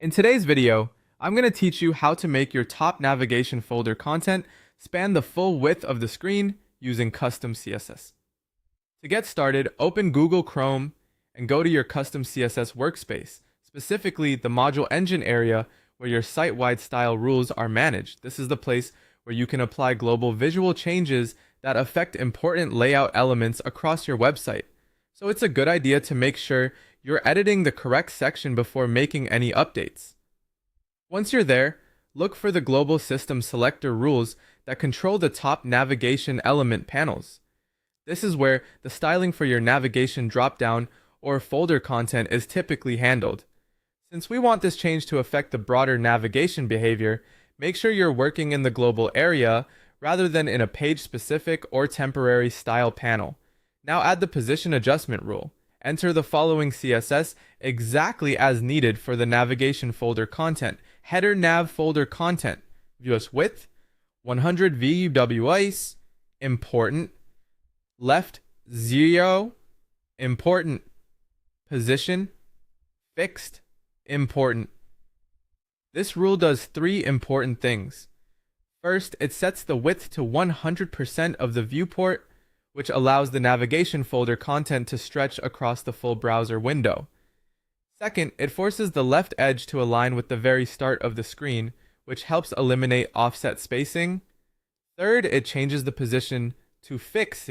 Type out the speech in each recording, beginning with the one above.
In today's video, I'm going to teach you how to make your top navigation folder content span the full width of the screen using custom CSS. To get started, open Google Chrome and go to your custom CSS workspace, specifically the module engine area where your site-wide style rules are managed. This is the place where you can apply global visual changes that affect important layout elements across your website. So it's a good idea to make sure you're editing the correct section before making any updates. Once you're there, look for the global system selector rules that control the top navigation element panels. This is where the styling for your navigation dropdown or folder content is typically handled. Since we want this change to affect the broader navigation behavior, make sure you're working in the global area rather than in a page-specific or temporary style panel. Now add the position adjustment rule. Enter the following CSS exactly as needed for the navigation folder content. Header nav folder content. Views width, 100 VUWIs, important. Left, 0, important. Position, fixed, important. This rule does three important things. First, it sets the width to 100% of the viewport, which allows the navigation folder content to stretch across the full browser window. Second, it forces the left edge to align with the very start of the screen, which helps eliminate offset spacing. Third, it changes the position to fixed,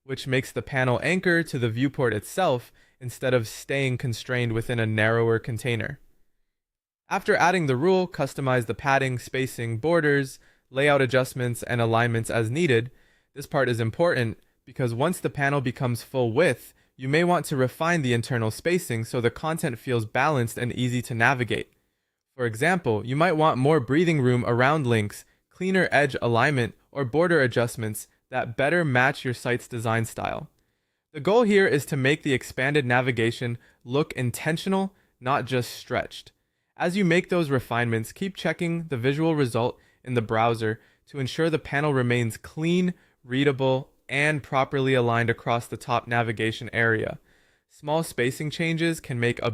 which makes the panel anchor to the viewport itself instead of staying constrained within a narrower container. After adding the rule, customize the padding, spacing, borders, layout adjustments, and alignments as needed. This part is important because once the panel becomes full width, you may want to refine the internal spacing so the content feels balanced and easy to navigate. For example, you might want more breathing room around links, cleaner edge alignment, or border adjustments that better match your site's design style. The goal here is to make the expanded navigation look intentional, not just stretched. As you make those refinements, keep checking the visual result in the browser to ensure the panel remains clean, readable, and properly aligned across the top navigation area. Small spacing changes can make a